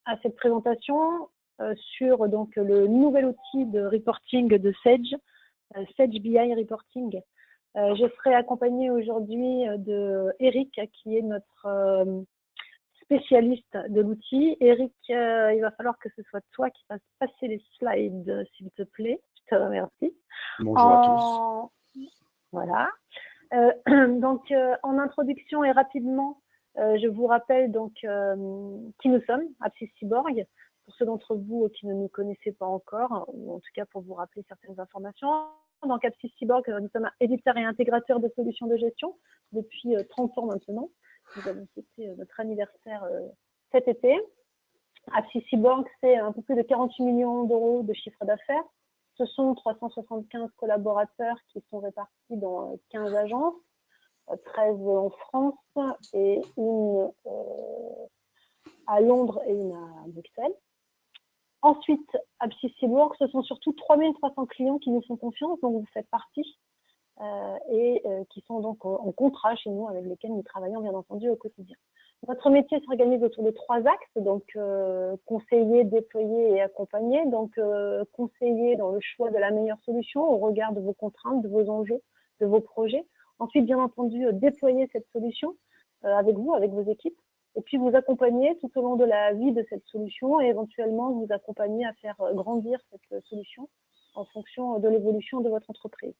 à cette présentation sur donc, le nouvel outil de reporting de Sage, Sage BI Reporting. Je serai accompagnée aujourd'hui de Eric, qui est notre spécialiste de l'outil. Eric, il va falloir que ce soit toi qui fasses passer les slides, s'il te plaît. Je te remercie. Bonjour à tous. Voilà. Donc, en introduction et rapidement, je vous rappelle donc qui nous sommes, Apsis Cyborg, pour ceux d'entre vous qui ne nous connaissez pas encore, ou en tout cas pour vous rappeler certaines informations. Donc, Apsis Cyborg, nous sommes un éditeur et intégrateur de solutions de gestion depuis 30 ans maintenant. Nous avons fêté notre anniversaire cet été. Apsis Cyborg, c'est un peu plus de 48 millions d'euros de chiffre d'affaires. Ce sont 375 collaborateurs qui sont répartis dans 15 agences, 13 en France et une à Londres et une à Bruxelles. Ensuite, Apsis Cyborg, ce sont surtout 3300 clients qui nous font confiance, dont vous faites partie, et qui sont donc en contrat chez nous, avec lesquels nous travaillons bien entendu au quotidien. Notre métier s'organise autour de 3 axes, donc conseiller, déployer et accompagner. Donc conseiller dans le choix de la meilleure solution au regard de vos contraintes, de vos enjeux, de vos projets. Ensuite, bien entendu, déployer cette solution avec vous, avec vos équipes. Et puis vous accompagner tout au long de la vie de cette solution et éventuellement vous accompagner à faire grandir cette solution en fonction de l'évolution de votre entreprise.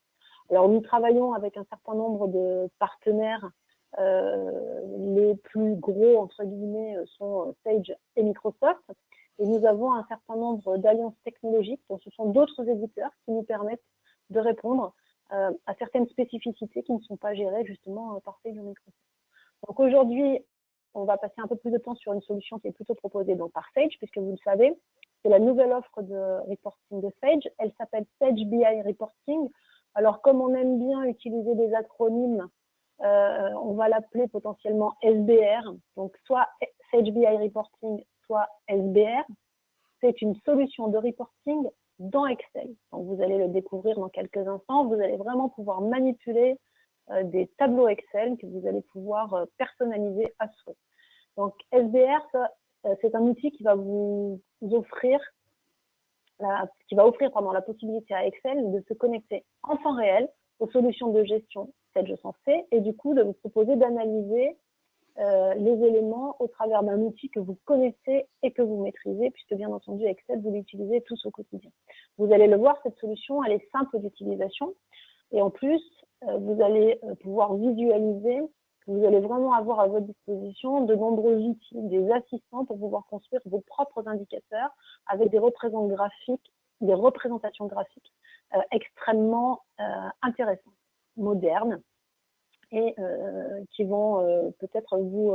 Alors nous travaillons avec un certain nombre de partenaires. Les plus gros, entre guillemets, sont Sage et Microsoft. Et nous avons un certain nombre d'alliances technologiques. Donc, ce sont d'autres éditeurs qui nous permettent de répondre à certaines spécificités qui ne sont pas gérées justement par Sage ou Microsoft. Donc, aujourd'hui, on va passer un peu plus de temps sur une solution qui est plutôt proposée donc, par Sage, puisque vous le savez, c'est la nouvelle offre de reporting de Sage. Elle s'appelle Sage BI Reporting. Alors, comme on aime bien utiliser des acronymes, on va l'appeler potentiellement SBR, donc soit Sage BI Reporting, soit SBR. C'est une solution de reporting dans Excel. Donc vous allez le découvrir dans quelques instants. Vous allez vraiment pouvoir manipuler des tableaux Excel que vous allez pouvoir personnaliser à souhait. Donc SBR, c'est un outil qui va vous offrir la possibilité à Excel de se connecter en temps réel aux solutions de gestion Sage Sensé et du coup de vous proposer d'analyser les éléments au travers d'un outil que vous connaissez et que vous maîtrisez, puisque bien entendu Excel, vous l'utilisez tous au quotidien. Vous allez le voir, cette solution, elle est simple d'utilisation et en plus, vous allez pouvoir visualiser, vous allez vraiment avoir à votre disposition de nombreux outils, des assistants pour pouvoir construire vos propres indicateurs avec des représentations graphiques extrêmement intéressantes, modernes et qui vont peut-être vous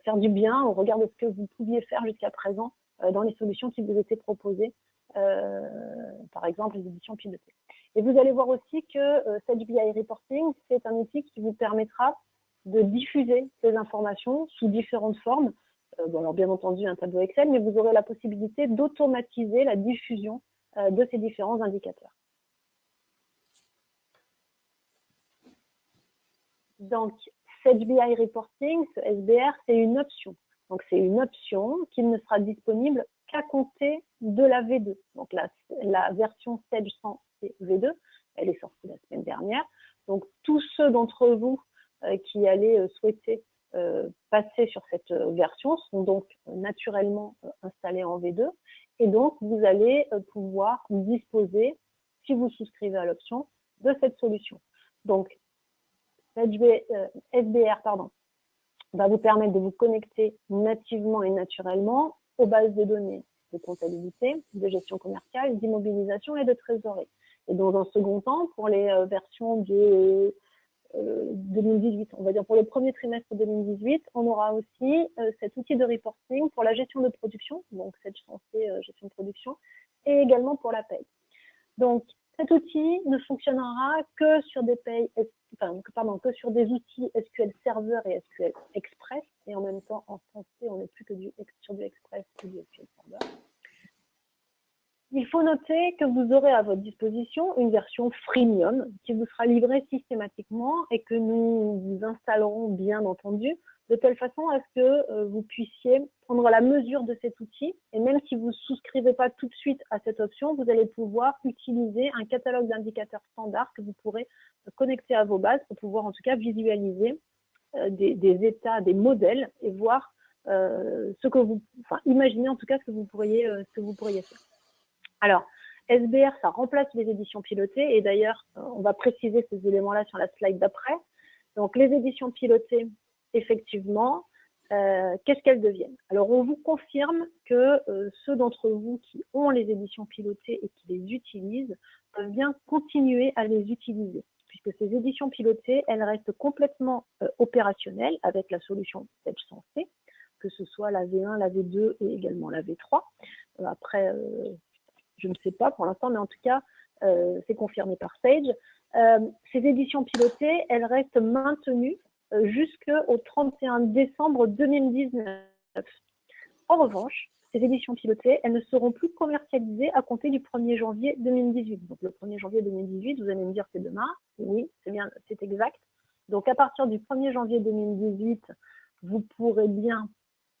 faire du bien au regard de ce que vous pouviez faire jusqu'à présent dans les solutions qui vous étaient proposées, par exemple les éditions pilotées. Et vous allez voir aussi que Sage BI Reporting, c'est un outil qui vous permettra de diffuser ces informations sous différentes formes. Alors bien entendu un tableau Excel, mais vous aurez la possibilité d'automatiser la diffusion de ces différents indicateurs. Donc, Sage BI Reporting, ce SBR, c'est une option. Donc, c'est une option qui ne sera disponible qu'à compter de la V2. Donc, la version Sage Sensé V2, elle est sortie la semaine dernière. Donc, tous ceux d'entre vous qui allaient souhaiter passer sur cette version sont donc naturellement installés en V2. Et donc, vous allez pouvoir disposer, si vous souscrivez à l'option, de cette solution. Donc, SBR va vous permettre de vous connecter nativement et naturellement aux bases de données de comptabilité, de gestion commerciale, d'immobilisation et de trésorerie. Et dans un second temps, pour les versions de 2018, on va dire pour le premier trimestre 2018, on aura aussi cet outil de reporting pour la gestion de production, donc cette Sensé gestion de production, et également pour la paye. Donc, cet outil ne fonctionnera que sur des que sur des outils SQL Server et SQL Express, et en même temps, en français, on n'est plus que sur du Express ou du SQL Server. Il faut noter que vous aurez à votre disposition une version freemium qui vous sera livrée systématiquement et que nous vous installerons bien entendu de telle façon à ce que vous puissiez prendre la mesure de cet outil. Et même si vous ne souscrivez pas tout de suite à cette option, vous allez pouvoir utiliser un catalogue d'indicateurs standards que vous pourrez connecter à vos bases pour pouvoir en tout cas visualiser des états, des modèles et voir ce que vous, enfin, imaginer en tout cas ce que vous pourriez faire. Alors, SBR, ça remplace les éditions pilotées et d'ailleurs, on va préciser ces éléments-là sur la slide d'après. Donc, les éditions pilotées, effectivement, qu'est-ce qu'elles deviennent? Alors, on vous confirme que ceux d'entre vous qui ont les éditions pilotées et qui les utilisent peuvent bien continuer à les utiliser, puisque ces éditions pilotées, elles restent complètement opérationnelles avec la solution Sage Sensé, que ce soit la V1, la V2 et également la V3. Après, je ne sais pas pour l'instant, mais en tout cas, c'est confirmé par Sage. Ces éditions pilotées, elles restent maintenues jusqu'au 31 décembre 2019. En revanche, ces éditions pilotées, elles ne seront plus commercialisées à compter du 1er janvier 2018. Donc le 1er janvier 2018, vous allez me dire c'est demain. Oui, c'est bien, c'est exact. Donc à partir du 1er janvier 2018, vous pourrez bien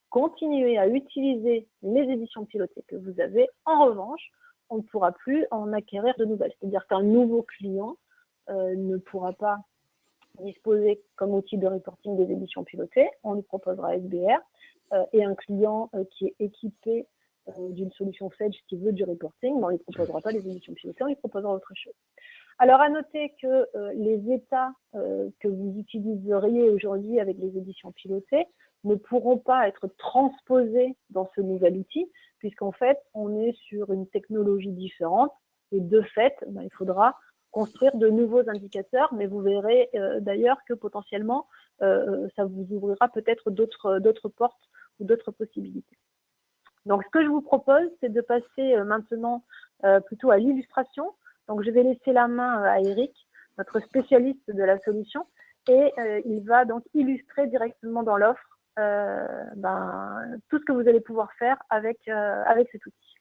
continuer à utiliser les éditions pilotées que vous avez. En revanche, on ne pourra plus en acquérir de nouvelles. C'est-à-dire qu'un nouveau client ne pourra pas disposer comme outil de reporting des éditions pilotées. On lui proposera SBR et un client qui est équipé d'une solution Sage qui veut du reporting, on ne lui proposera pas les éditions pilotées, on lui proposera autre chose. Alors, à noter que les états que vous utiliseriez aujourd'hui avec les éditions pilotées ne pourront pas être transposés dans ce nouvel outil, puisqu'en fait, on est sur une technologie différente et de fait, il faudra construire de nouveaux indicateurs, mais vous verrez d'ailleurs que potentiellement, ça vous ouvrira peut-être d'autres portes ou d'autres possibilités. Donc, ce que je vous propose, c'est de passer maintenant plutôt à l'illustration. Donc, je vais laisser la main à Eric, notre spécialiste de la solution, et il va donc illustrer directement dans l'offre tout ce que vous allez pouvoir faire avec cet outil.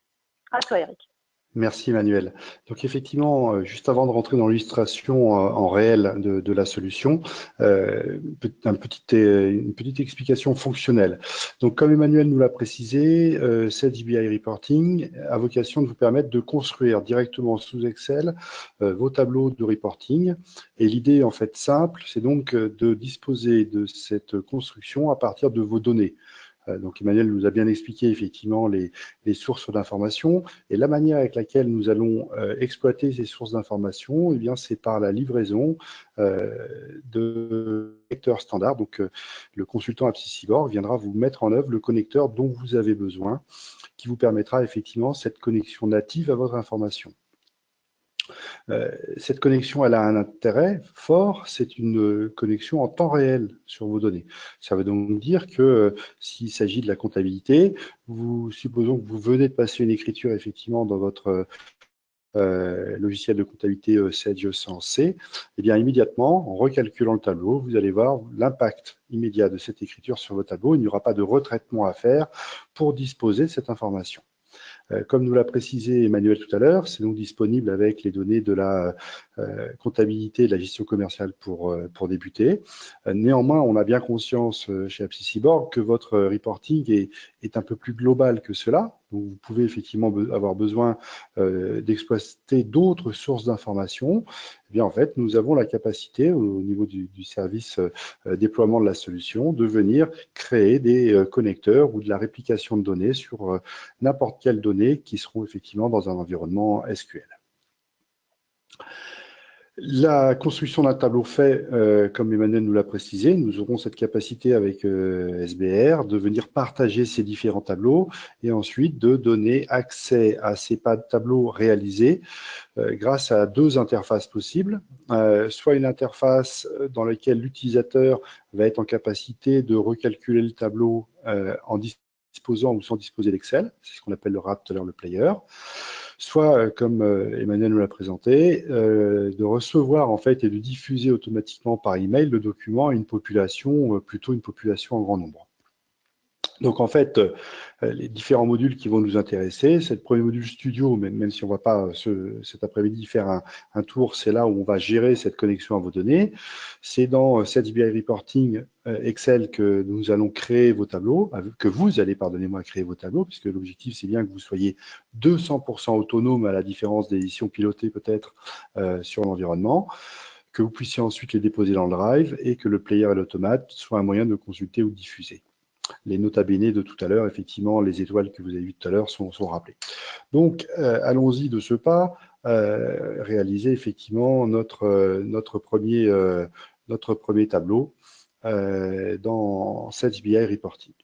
À toi, Eric. Merci Emmanuel. Donc effectivement, juste avant de rentrer dans l'illustration en réel de la solution, une petite explication fonctionnelle. Donc comme Emmanuel nous l'a précisé, Sage BI Reporting a vocation de vous permettre de construire directement sous Excel vos tableaux de reporting. Et l'idée en fait simple, c'est donc de disposer de cette construction à partir de vos données. Donc Emmanuel nous a bien expliqué effectivement les sources d'informations et la manière avec laquelle nous allons exploiter ces sources d'informations, eh bien c'est par la livraison de connecteurs standards. Donc le consultant AppSyBorg viendra vous mettre en œuvre le connecteur dont vous avez besoin, qui vous permettra effectivement cette connexion native à votre information. Cette connexion, elle a un intérêt fort, c'est une connexion en temps réel sur vos données. Ça veut donc dire que s'il s'agit de la comptabilité, supposons que vous venez de passer une écriture effectivement dans votre logiciel de comptabilité Sage Sensé, et bien immédiatement, en recalculant le tableau, vous allez voir l'impact immédiat de cette écriture sur vos tableaux. Il n'y aura pas de retraitement à faire pour disposer de cette information. Comme nous l'a précisé Emmanuel tout à l'heure, c'est donc disponible avec les données de la comptabilité et de la gestion commerciale pour débuter. Néanmoins, on a bien conscience chez AppSyBorg que votre reporting est un peu plus global que cela. Donc, vous pouvez effectivement avoir besoin d'exploiter d'autres sources d'informations. Eh bien, en fait, nous avons la capacité au niveau du service déploiement de la solution de venir créer des connecteurs ou de la réplication de données sur n'importe quelle donnée qui seront effectivement dans un environnement SQL. La construction d'un tableau fait, comme Emmanuel nous l'a précisé, nous aurons cette capacité avec SBR de venir partager ces différents tableaux et ensuite de donner accès à ces tableaux réalisés grâce à deux interfaces possibles, soit une interface dans laquelle l'utilisateur va être en capacité de recalculer le tableau en disposant ou sans disposer d'Excel, c'est ce qu'on appelle le RAP tout à l'heure, le player, soit, comme Emmanuel nous l'a présenté, de recevoir en fait et de diffuser automatiquement par email le document à une population, plutôt une population en grand nombre. Donc en fait, les différents modules qui vont nous intéresser, c'est le premier module studio, même si on ne va pas cet après-midi faire un tour, c'est là où on va gérer cette connexion à vos données. C'est dans Sage BI Reporting Excel que nous allons créer vos tableaux, que vous allez, pardonnez-moi, créer vos tableaux, puisque l'objectif c'est bien que vous soyez 200% autonome, à la différence des éditions pilotées peut-être sur l'environnement, que vous puissiez ensuite les déposer dans le Drive et que le player et l'automate soient un moyen de consulter ou de diffuser. Les nota bene de tout à l'heure, effectivement, les étoiles que vous avez vues tout à l'heure sont rappelées. Donc, allons-y de ce pas, réaliser effectivement notre premier tableau dans Sage BI Reporting.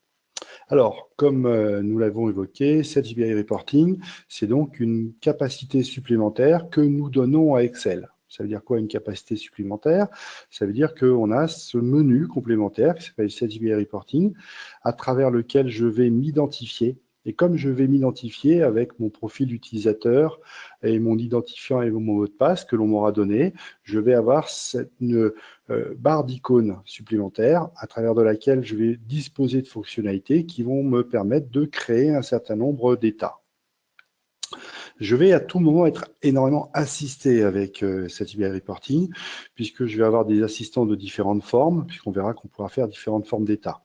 Alors, comme nous l'avons évoqué, Sage BI Reporting, c'est donc une capacité supplémentaire que nous donnons à Excel. Ça veut dire quoi, une capacité supplémentaire? Ça veut dire qu'on a ce menu complémentaire qui s'appelle Sage BI Reporting, à travers lequel je vais m'identifier. Et comme je vais m'identifier avec mon profil utilisateur et mon identifiant et mon mot de passe que l'on m'aura donné, je vais avoir une barre d'icônes supplémentaire à travers de laquelle je vais disposer de fonctionnalités qui vont me permettre de créer un certain nombre d'états. Je vais à tout moment être énormément assisté avec Sage BI Reporting, puisque je vais avoir des assistants de différentes formes, puisqu'on verra qu'on pourra faire différentes formes d'état.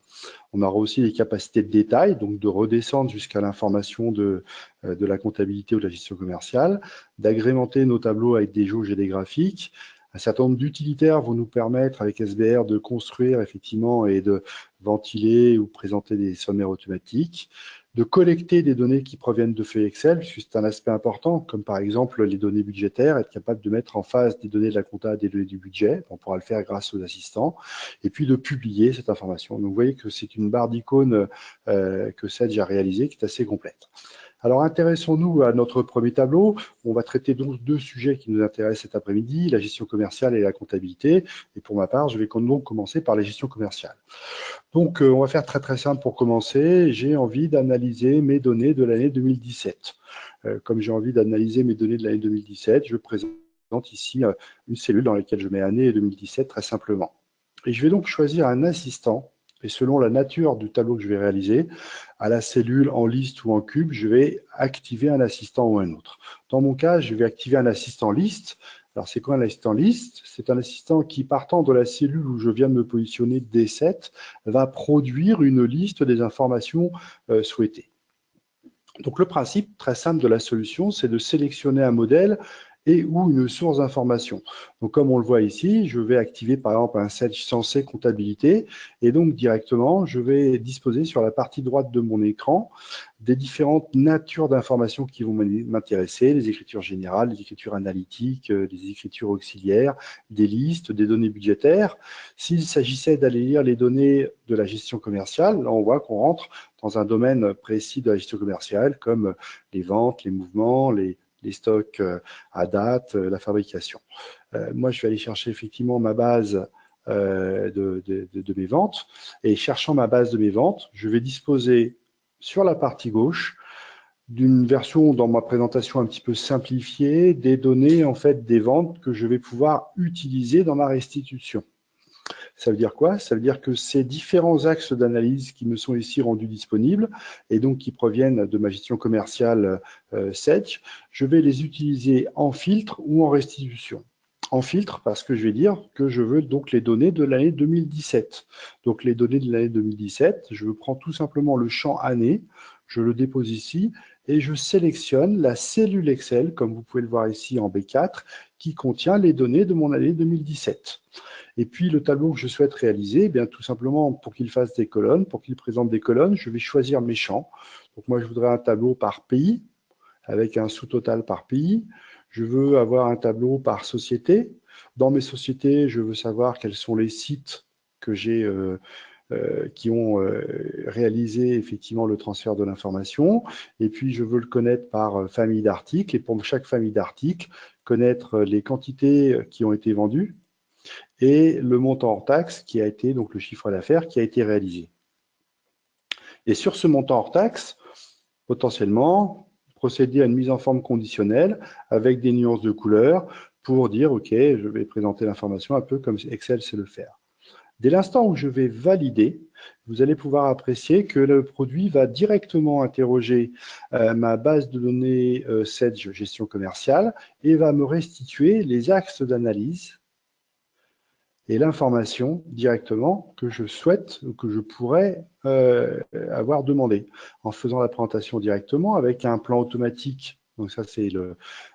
On aura aussi les capacités de détail, donc de redescendre jusqu'à l'information de la comptabilité ou de la gestion commerciale, d'agrémenter nos tableaux avec des jauges et des graphiques. Un certain nombre d'utilitaires vont nous permettre, avec SBR, de construire effectivement et de ventiler ou présenter des sommaires automatiques, de collecter des données qui proviennent de feuilles Excel, puisque c'est un aspect important, comme par exemple les données budgétaires, être capable de mettre en phase des données de la compta et des données du budget. On pourra le faire grâce aux assistants, et puis de publier cette information. Donc vous voyez que c'est une barre d'icônes que Sage a réalisée, qui est assez complète. Alors, intéressons-nous à notre premier tableau. On va traiter donc deux sujets qui nous intéressent cet après-midi, la gestion commerciale et la comptabilité. Et pour ma part, je vais donc commencer par la gestion commerciale. Donc, on va faire très très simple pour commencer. J'ai envie d'analyser mes données de l'année 2017. Comme j'ai envie d'analyser mes données de l'année 2017, je présente ici une cellule dans laquelle je mets année 2017 très simplement. Et je vais donc choisir un assistant. Et selon la nature du tableau que je vais réaliser, à la cellule, en liste ou en cube, je vais activer un assistant ou un autre. Dans mon cas, je vais activer un assistant liste. Alors, c'est quoi un assistant liste? C'est un assistant qui, partant de la cellule où je viens de me positionner D7, va produire une liste des informations souhaitées. Donc, le principe très simple de la solution, c'est de sélectionner un modèle et ou une source d'information. Donc, comme on le voit ici, je vais activer par exemple un Sage Sensei comptabilité et donc directement, je vais disposer sur la partie droite de mon écran des différentes natures d'informations qui vont m'intéresser, les écritures générales, les écritures analytiques, les écritures auxiliaires, des listes, des données budgétaires. S'il s'agissait d'aller lire les données de la gestion commerciale, là on voit qu'on rentre dans un domaine précis de la gestion commerciale comme les ventes, les mouvements, les stocks à date, la fabrication. Moi, je vais aller chercher effectivement ma base de mes ventes. Et cherchant ma base de mes ventes, je vais disposer sur la partie gauche d'une version dans ma présentation un petit peu simplifiée des données en fait des ventes que je vais pouvoir utiliser dans ma restitution. Ça veut dire quoi? Ça veut dire que ces différents axes d'analyse qui me sont ici rendus disponibles et donc qui proviennent de ma gestion commerciale Sage, je vais les utiliser en filtre ou en restitution. En filtre parce que je vais dire que je veux donc les données de l'année 2017. Donc les données de l'année 2017, je prends tout simplement le champ année, je le dépose ici et je sélectionne la cellule Excel, comme vous pouvez le voir ici en B4, qui contient les données de mon année 2017. Et puis, le tableau que je souhaite réaliser, eh bien, tout simplement, pour qu'il fasse des colonnes, pour qu'il présente des colonnes, je vais choisir mes champs. Donc, moi, je voudrais un tableau par pays, avec un sous-total par pays. Je veux avoir un tableau par société. Dans mes sociétés, je veux savoir quels sont les sites que j'ai qui ont réalisé effectivement le transfert de l'information. Et puis, je veux le connaître par famille d'articles. Et pour chaque famille d'articles, connaître les quantités qui ont été vendues et le montant hors taxe qui a été, donc le chiffre d'affaires qui a été réalisé. Et sur ce montant hors taxe, potentiellement, procéder à une mise en forme conditionnelle avec des nuances de couleurs pour dire, OK, je vais présenter l'information un peu comme Excel sait le faire. Dès l'instant où je vais valider, vous allez pouvoir apprécier que le produit va directement interroger ma base de données Sedge gestion commerciale et va me restituer les axes d'analyse et l'information directement que je souhaite ou que je pourrais avoir demandé en faisant la présentation directement avec un plan automatique. Donc ça, c'est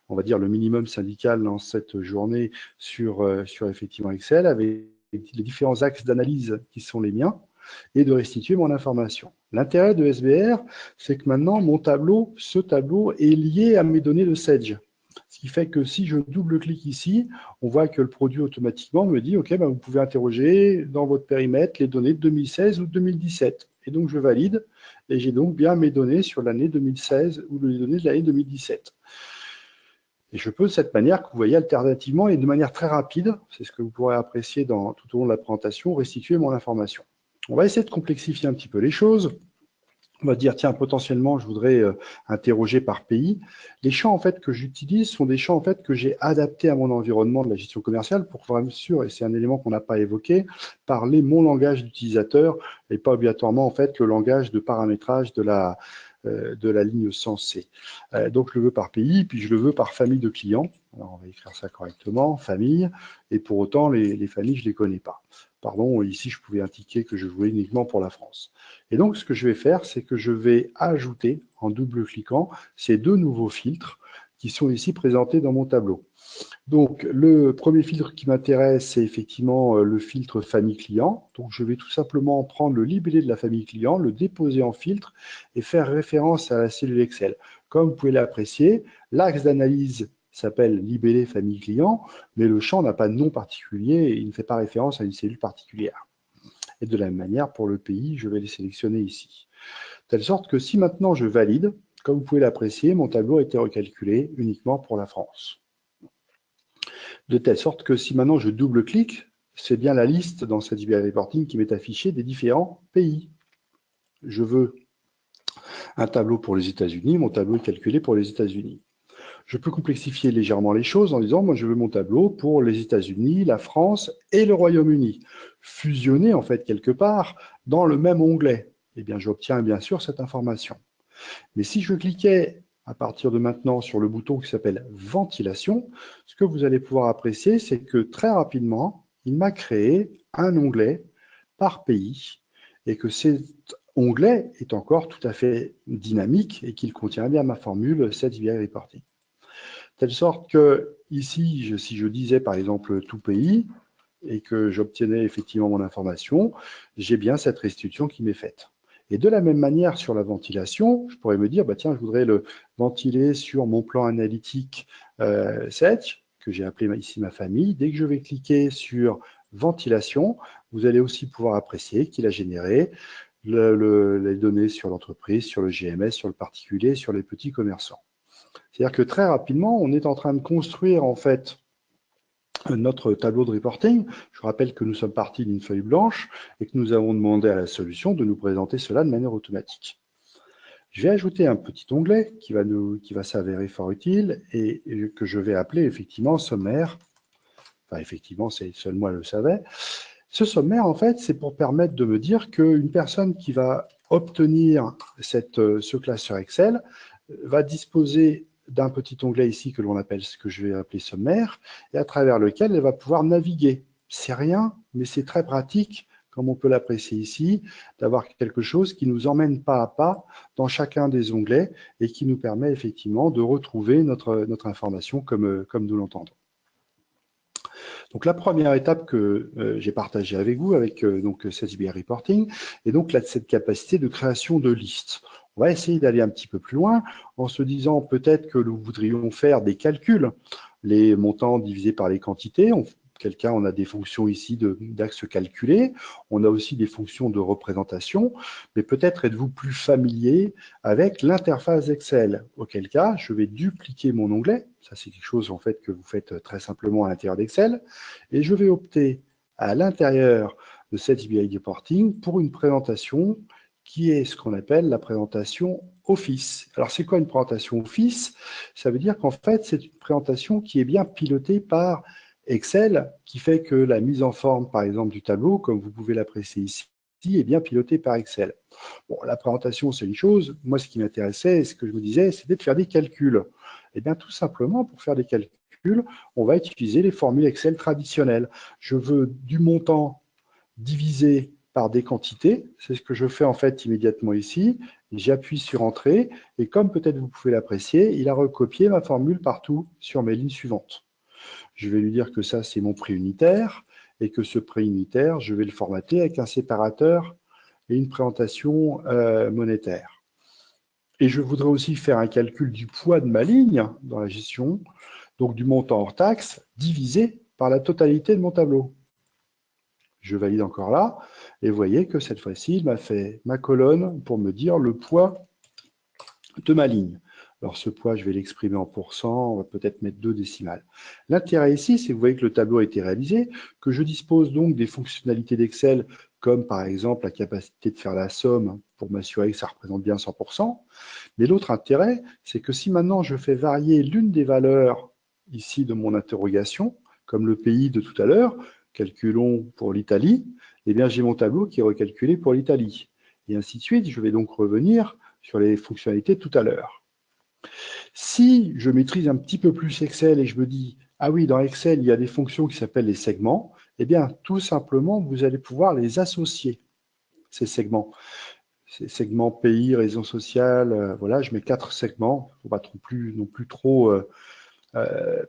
on va dire le minimum syndical dans cette journée sur effectivement Excel avec les différents axes d'analyse qui sont les miens et de restituer mon information. L'intérêt de SBR, c'est que maintenant, ce tableau est lié à mes données de Sedge. Ce qui fait que si je double-clique ici, on voit que le produit automatiquement me dit « Ok, ben vous pouvez interroger dans votre périmètre les données de 2016 ou 2017 ». Et donc, je valide et j'ai donc bien mes données sur l'année 2016 ou les données de l'année 2017. Et je peux de cette manière, que vous voyez alternativement et de manière très rapide, c'est ce que vous pourrez apprécier tout au long de la présentation, restituer mon information. On va essayer de complexifier un petit peu les choses. On va dire, tiens, potentiellement, je voudrais interroger par pays. Les champs, en fait, que j'utilise sont des champs, en fait, que j'ai adaptés à mon environnement de la gestion commerciale pour pouvoir, bien sûr, et c'est un élément qu'on n'a pas évoqué, parler mon langage d'utilisateur et pas obligatoirement, en fait, le langage de paramétrage de la ligne sensée. Donc, je le veux par pays, puis je le veux par famille de clients. Alors, on va écrire ça correctement, famille, et pour autant, les familles, je ne les connais pas. Pardon, ici, je pouvais indiquer que je voulais uniquement pour la France. Et donc, ce que je vais faire, c'est que je vais ajouter, en double-cliquant, ces deux nouveaux filtres qui sont ici présentés dans mon tableau. Donc, le premier filtre qui m'intéresse, c'est effectivement le filtre famille client. Donc, je vais tout simplement prendre le libellé de la famille client, le déposer en filtre et faire référence à la cellule Excel. Comme vous pouvez l'apprécier, l'axe d'analyse s'appelle libellé famille client, mais le champ n'a pas de nom particulier et il ne fait pas référence à une cellule particulière. Et de la même manière, pour le pays, je vais les sélectionner ici. De telle sorte que si maintenant je valide, comme vous pouvez l'apprécier, mon tableau a été recalculé uniquement pour la France. De telle sorte que si maintenant je double-clique, c'est bien la liste dans cette SBI Reporting qui m'est affichée des différents pays. Je veux un tableau pour les États-Unis, mon tableau est calculé pour les États-Unis. Je peux complexifier légèrement les choses en disant, moi je veux mon tableau pour les États-Unis, la France et le Royaume-Uni, fusionnés en fait quelque part dans le même onglet. Eh bien, j'obtiens bien sûr cette information. Mais si je cliquais à partir de maintenant sur le bouton qui s'appelle ventilation, ce que vous allez pouvoir apprécier, c'est que très rapidement, il m'a créé un onglet par pays et que cet onglet est encore tout à fait dynamique et qu'il contient bien ma formule SBI Reporting. De telle sorte que ici, si je disais par exemple tout pays et que j'obtenais effectivement mon information, j'ai bien cette restitution qui m'est faite. Et de la même manière, sur la ventilation, je pourrais me dire, bah, tiens, je voudrais le ventiler sur mon plan analytique Sedge, que j'ai appelé ici ma famille. Dès que je vais cliquer sur ventilation, vous allez aussi pouvoir apprécier qu'il a généré les données sur l'entreprise, sur le GMS, sur le particulier, sur les petits commerçants. C'est-à-dire que très rapidement, on est en train de construire en fait notre tableau de reporting. Je rappelle que nous sommes partis d'une feuille blanche et que nous avons demandé à la solution de nous présenter cela de manière automatique. Je vais ajouter un petit onglet qui va s'avérer fort utile et que je vais appeler effectivement sommaire. Enfin, effectivement, seul moi le savais. Ce sommaire, en fait, c'est pour permettre de me dire qu'une personne qui va obtenir ce classeur Excel va disposer d'un petit onglet ici que l'on appelle, ce que je vais appeler sommaire, et à travers lequel elle va pouvoir naviguer. C'est rien, mais c'est très pratique, comme on peut l'apprécier ici, d'avoir quelque chose qui nous emmène pas à pas dans chacun des onglets et qui nous permet effectivement de retrouver notre information comme nous l'entendons. Donc la première étape que j'ai partagée avec vous, avec donc SBI Reporting, est donc cette capacité de création de listes. On va essayer d'aller un petit peu plus loin en se disant peut-être que nous voudrions faire des calculs, les montants divisés par les quantités. Auquel cas, on a des fonctions ici d'axes calculés. On a aussi des fonctions de représentation. Mais peut-être êtes-vous plus familier avec l'interface Excel. Auquel cas, je vais dupliquer mon onglet. Ça, c'est quelque chose en fait que vous faites très simplement à l'intérieur d'Excel. Et je vais opter à l'intérieur de cette SBI Reporting pour une présentation qui est ce qu'on appelle la présentation Office. Alors, c'est quoi une présentation Office? Ça veut dire qu'en fait, c'est une présentation qui est bien pilotée par Excel qui fait que la mise en forme, par exemple, du tableau, comme vous pouvez l'apprécier ici, est bien pilotée par Excel. Bon, la présentation, c'est une chose. Moi, ce qui m'intéressait, ce que je vous disais, c'était de faire des calculs. Eh bien, tout simplement, pour faire des calculs, on va utiliser les formules Excel traditionnelles. Je veux du montant divisé par des quantités. C'est ce que je fais en fait immédiatement ici. J'appuie sur Entrée et comme peut-être vous pouvez l'apprécier, il a recopié ma formule partout sur mes lignes suivantes. Je vais lui dire que ça, c'est mon prix unitaire et que ce prix unitaire, je vais le formater avec un séparateur et une présentation monétaire. Et je voudrais aussi faire un calcul du poids de ma ligne dans la gestion, donc du montant hors taxe divisé par la totalité de mon tableau. Je valide encore là, et vous voyez que cette fois-ci, il m'a fait ma colonne pour me dire le poids de ma ligne. Alors ce poids, je vais l'exprimer en pourcents, on va peut-être mettre 2 décimales. L'intérêt ici, c'est que vous voyez que le tableau a été réalisé, que je dispose donc des fonctionnalités d'Excel, comme par exemple la capacité de faire la somme pour m'assurer que ça représente bien 100%. Mais l'autre intérêt, c'est que si maintenant je fais varier l'une des valeurs ici de mon interrogation, comme le pays de tout à l'heure, calculons pour l'Italie, eh bien j'ai mon tableau qui est recalculé pour l'Italie. Et ainsi de suite, je vais donc revenir sur les fonctionnalités tout à l'heure. Si je maîtrise un petit peu plus Excel et je me dis, ah oui, dans Excel, il y a des fonctions qui s'appellent les segments, eh bien, tout simplement, vous allez pouvoir les associer, ces segments. Ces segments pays, raison sociale, voilà, je mets 4 segments, il ne faut pas non plus trop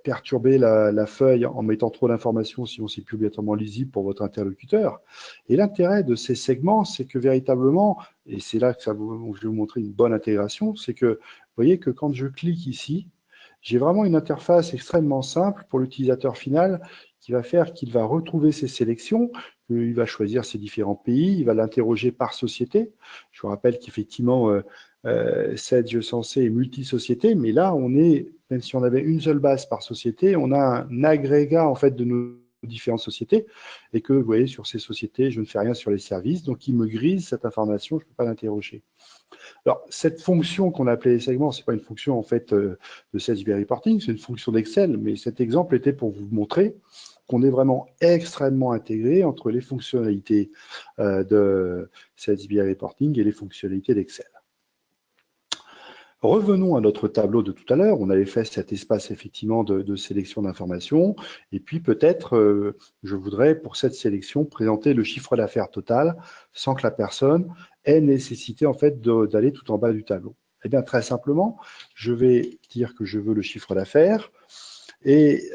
perturber la feuille en mettant trop d'informations, sinon c'est plus obligatoirement lisible pour votre interlocuteur. Et l'intérêt de ces segments, c'est que véritablement, et c'est là que je vais vous montrer une bonne intégration, c'est que vous voyez que quand je clique ici, j'ai vraiment une interface extrêmement simple pour l'utilisateur final qui va faire qu'il va retrouver ses sélections, il va choisir ses différents pays, il va l'interroger par société. Je vous rappelle qu'effectivement, cette jeu censé est multi-société, mais là, on est, même si on avait une seule base par société, on a un agrégat en fait de nos différentes sociétés, et que vous voyez sur ces sociétés, je ne fais rien sur les services, donc il me grise cette information, je ne peux pas l'interroger. Alors, cette fonction qu'on a appelée les segments, ce n'est pas une fonction en fait de CSV Reporting, c'est une fonction d'Excel, mais cet exemple était pour vous montrer qu'on est vraiment extrêmement intégré entre les fonctionnalités de CSV Reporting et les fonctionnalités d'Excel. Revenons à notre tableau de tout à l'heure. On avait fait cet espace effectivement de sélection d'informations. Et puis peut-être, je voudrais pour cette sélection présenter le chiffre d'affaires total sans que la personne ait nécessité en fait d'aller tout en bas du tableau. Eh bien très simplement, je vais dire que je veux le chiffre d'affaires et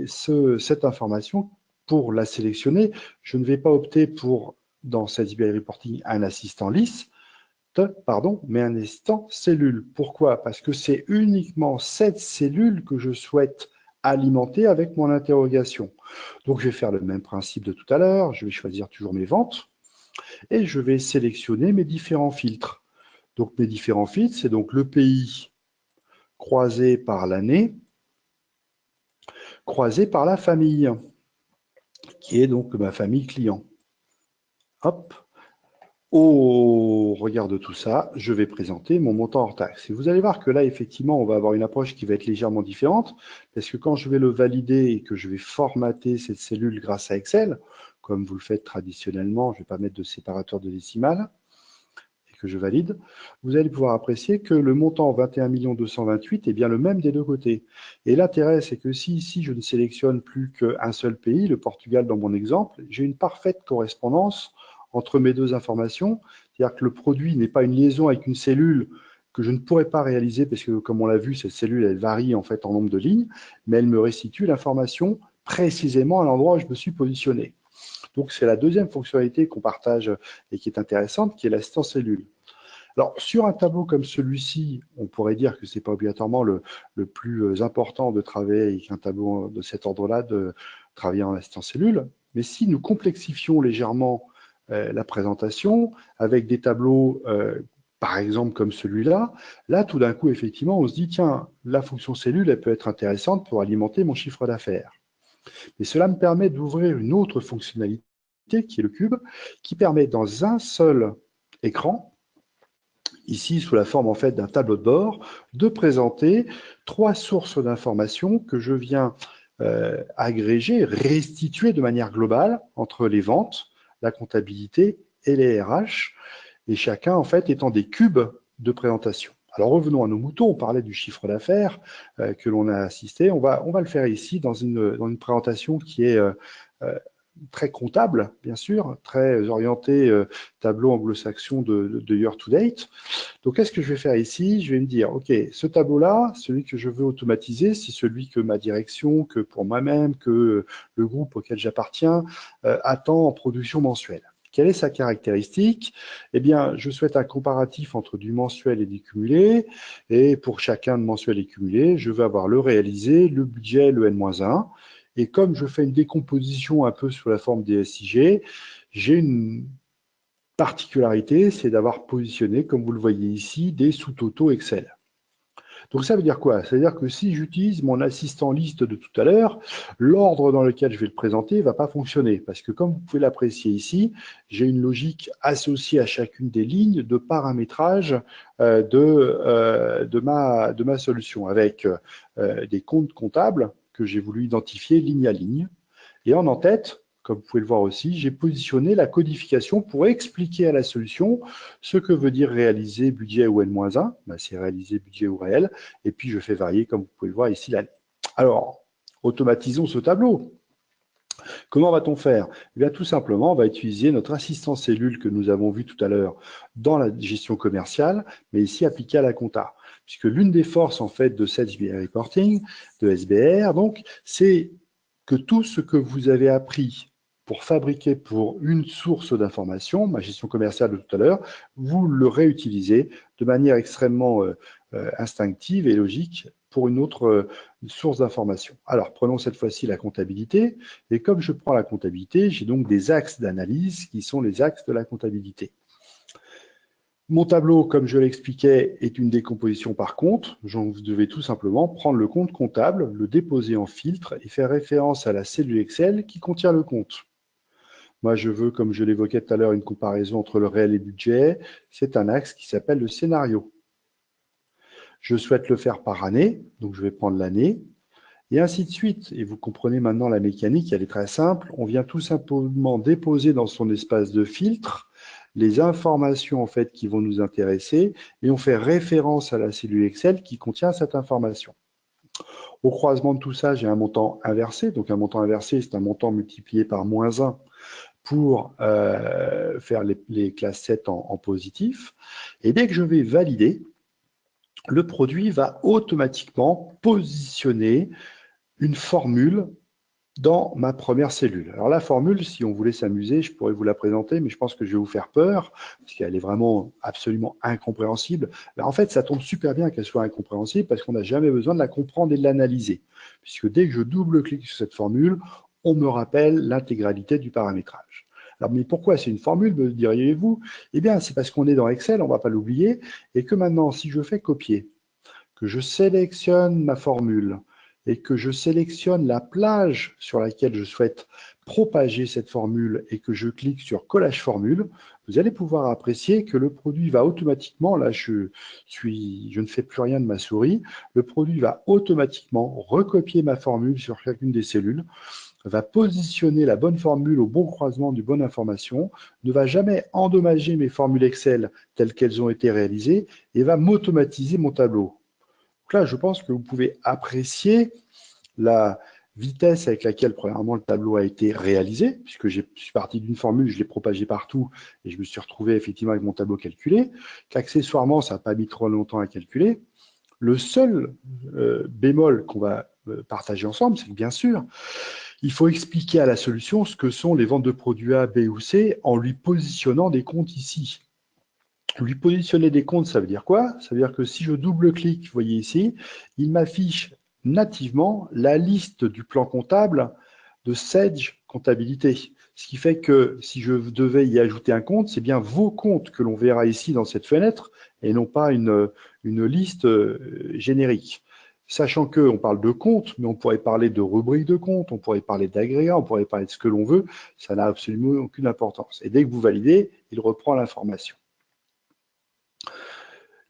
cette information, pour la sélectionner, je ne vais pas opter pour, dans cette BI Reporting, un assistant lisse, mais un assistant cellule. Pourquoi? Parce que c'est uniquement cette cellule que je souhaite alimenter avec mon interrogation. Donc, je vais faire le même principe de tout à l'heure. Je vais choisir toujours mes ventes et je vais sélectionner mes différents filtres. Donc, mes différents filtres, c'est donc le pays croisé par l'année, croisé par la famille, qui est donc ma famille client. Hop. Au regard de tout ça, je vais présenter mon montant hors taxe. Et vous allez voir que là, effectivement, on va avoir une approche qui va être légèrement différente, parce que quand je vais le valider et que je vais formater cette cellule grâce à Excel, comme vous le faites traditionnellement, je ne vais pas mettre de séparateur de décimales, et que je valide, vous allez pouvoir apprécier que le montant 21 228 est bien le même des deux côtés. Et l'intérêt, c'est que si ici, je ne sélectionne plus qu'un seul pays, le Portugal dans mon exemple, j'ai une parfaite correspondance entre mes deux informations, c'est-à-dire que le produit n'est pas une liaison avec une cellule que je ne pourrais pas réaliser parce que, comme on l'a vu, cette cellule, elle varie en fait en nombre de lignes, mais elle me restitue l'information précisément à l'endroit où je me suis positionné. Donc, c'est la deuxième fonctionnalité qu'on partage et qui est intéressante, qui est l'assistance cellule. Alors, sur un tableau comme celui-ci, on pourrait dire que ce n'est pas obligatoirement le plus important de travailler avec un tableau de cet ordre-là, de travailler en assistance cellule, mais si nous complexifions légèrement la présentation avec des tableaux, par exemple comme celui-là, là, tout d'un coup, effectivement, on se dit, tiens, la fonction cellule, elle peut être intéressante pour alimenter mon chiffre d'affaires. Et cela me permet d'ouvrir une autre fonctionnalité, qui est le cube, qui permet dans un seul écran, ici sous la forme en fait d'un tableau de bord, de présenter 3 sources d'informations que je viens agrégé, restitué de manière globale entre les ventes, la comptabilité et les RH, et chacun en fait étant des cubes de présentation. Alors revenons à nos moutons, on parlait du chiffre d'affaires que l'on a assisté, on va le faire ici dans une présentation qui est très comptable, bien sûr, très orientée tableau anglo-saxon de year to date. Donc, qu'est-ce que je vais faire ici? Je vais me dire, OK, ce tableau-là, celui que je veux automatiser, c'est celui que ma direction, que pour moi-même, que le groupe auquel j'appartiens attend en production mensuelle. Quelle est sa caractéristique? Eh bien, je souhaite un comparatif entre du mensuel et du cumulé. Et pour chacun de mensuel et cumulé, je veux avoir le réalisé, le budget, le N-1. Et comme je fais une décomposition un peu sous la forme des SIG, j'ai une particularité, c'est d'avoir positionné, comme vous le voyez ici, des sous-totaux Excel. Donc ça veut dire quoi? Ça veut dire que si j'utilise mon assistant liste de tout à l'heure, l'ordre dans lequel je vais le présenter ne va pas fonctionner. Parce que comme vous pouvez l'apprécier ici, j'ai une logique associée à chacune des lignes de paramétrage de ma solution, avec des comptes comptables que j'ai voulu identifier ligne à ligne. Et en tête, comme vous pouvez le voir aussi, j'ai positionné la codification pour expliquer à la solution ce que veut dire réaliser budget ou N-1, ben c'est réaliser budget ou réel, et puis je fais varier, comme vous pouvez le voir ici, l'année. Alors, automatisons ce tableau. Comment va-t-on faire? Eh bien, tout simplement, on va utiliser notre assistant cellule que nous avons vu tout à l'heure dans la gestion commerciale, mais ici appliqué à la compta. Puisque l'une des forces, en fait, de cette reporting, de SBR, donc, c'est que tout ce que vous avez appris pour fabriquer pour une source d'information, ma gestion commerciale de tout à l'heure, vous le réutilisez de manière extrêmement instinctive et logique pour une autre source d'information. Alors, prenons cette fois-ci la comptabilité. Et comme je prends la comptabilité, j'ai donc des axes d'analyse qui sont les axes de la comptabilité. Mon tableau, comme je l'expliquais, est une décomposition par compte. Je devais tout simplement prendre le compte comptable, le déposer en filtre et faire référence à la cellule Excel qui contient le compte. Moi, je veux, comme je l'évoquais tout à l'heure, une comparaison entre le réel et le budget. C'est un axe qui s'appelle le scénario. Je souhaite le faire par année, donc je vais prendre l'année, et ainsi de suite. Et vous comprenez maintenant la mécanique, elle est très simple. On vient tout simplement déposer dans son espace de filtre les informations en fait qui vont nous intéresser et on fait référence à la cellule Excel qui contient cette information. Au croisement de tout ça, j'ai un montant inversé. Donc un montant inversé, c'est un montant multiplié par -1 pour faire les classes 7 en positif. Et dès que je vais valider, le produit va automatiquement positionner une formule dans ma première cellule. Alors la formule, si on voulait s'amuser, je pourrais vous la présenter, mais je pense que je vais vous faire peur, parce qu'elle est vraiment absolument incompréhensible. Mais en fait, ça tombe super bien qu'elle soit incompréhensible, parce qu'on n'a jamais besoin de la comprendre et de l'analyser. Puisque dès que je double-clique sur cette formule, on me rappelle l'intégralité du paramétrage. Alors, mais pourquoi c'est une formule, me diriez-vous? Eh bien, c'est parce qu'on est dans Excel, on ne va pas l'oublier, et que maintenant, si je fais copier, que je sélectionne ma formule, et que je sélectionne la plage sur laquelle je souhaite propager cette formule et que je clique sur collage formule, vous allez pouvoir apprécier que le produit va automatiquement, là je ne fais plus rien de ma souris, le produit va automatiquement recopier ma formule sur chacune des cellules, va positionner la bonne formule au bon croisement du bonne information, ne va jamais endommager mes formules Excel telles qu'elles ont été réalisées et va m'automatiser mon tableau. Donc là, je pense que vous pouvez apprécier la vitesse avec laquelle, premièrement, le tableau a été réalisé, puisque je suis parti d'une formule, je l'ai propagée partout, et je me suis retrouvé effectivement avec mon tableau calculé, qu'accessoirement, ça n'a pas mis trop longtemps à calculer. Le seul bémol qu'on va partager ensemble, c'est que bien sûr, il faut expliquer à la solution ce que sont les ventes de produits A, B ou C en lui positionnant des comptes ici. Lui positionner des comptes, ça veut dire quoi? Ça veut dire que si je double-clique, vous voyez ici, il m'affiche nativement la liste du plan comptable de Sage Comptabilité. Ce qui fait que si je devais y ajouter un compte, c'est bien vos comptes que l'on verra ici dans cette fenêtre et non pas une liste générique. Sachant qu'on parle de compte, mais on pourrait parler de rubrique de compte, on pourrait parler d'agrégat, on pourrait parler de ce que l'on veut, ça n'a absolument aucune importance. Et dès que vous validez, il reprend l'information.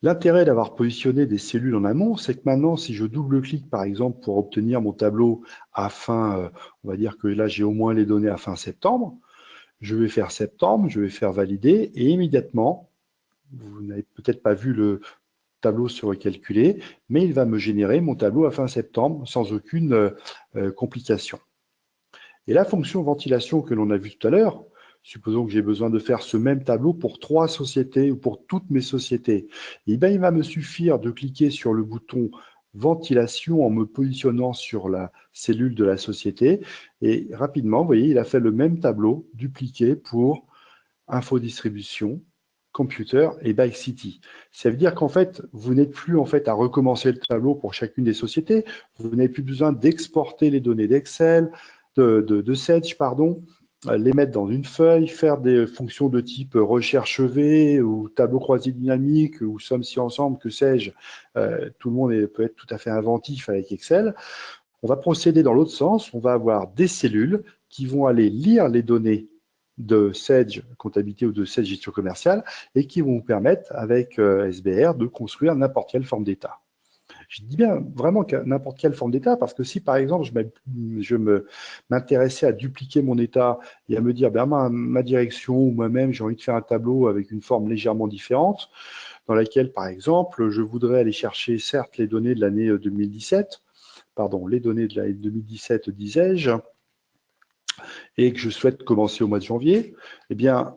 L'intérêt d'avoir positionné des cellules en amont, c'est que maintenant, si je double-clique, par exemple, pour obtenir mon tableau à fin, on va dire que là, j'ai au moins les données à fin septembre, je vais faire septembre, je vais faire valider, et immédiatement, vous n'avez peut-être pas vu le tableau se recalculer, mais il va me générer mon tableau à fin septembre sans aucune complication. Et la fonction ventilation que l'on a vue tout à l'heure, supposons que j'ai besoin de faire ce même tableau pour 3 sociétés ou pour toutes mes sociétés, et bien il va me suffire de cliquer sur le bouton ventilation en me positionnant sur la cellule de la société, et rapidement, vous voyez, il a fait le même tableau dupliqué pour infodistribution, computer et Bike City. Ça veut dire qu'en fait, vous n'êtes plus en fait à recommencer le tableau pour chacune des sociétés. Vous n'avez plus besoin d'exporter les données d'Excel, de Sage, pardon, les mettre dans une feuille, faire des fonctions de type recherche V ou tableau croisé dynamique ou somme si ensemble, que sais-je. Tout le monde peut être tout à fait inventif avec Excel. On va procéder dans l'autre sens. On va avoir des cellules qui vont aller lire les données de Sage comptabilité ou de Sage gestion commerciale et qui vont vous permettre, avec SBR, de construire n'importe quelle forme d'état. Je dis bien vraiment n'importe quelle forme d'état parce que si, par exemple, je m'intéressais à dupliquer mon état et à me dire, ben, ma direction ou moi-même, j'ai envie de faire un tableau avec une forme légèrement différente, dans laquelle, par exemple, je voudrais aller chercher, certes, les données de l'année 2017, pardon, les données de l'année 2017, disais-je, et que je souhaite commencer au mois de janvier, eh bien,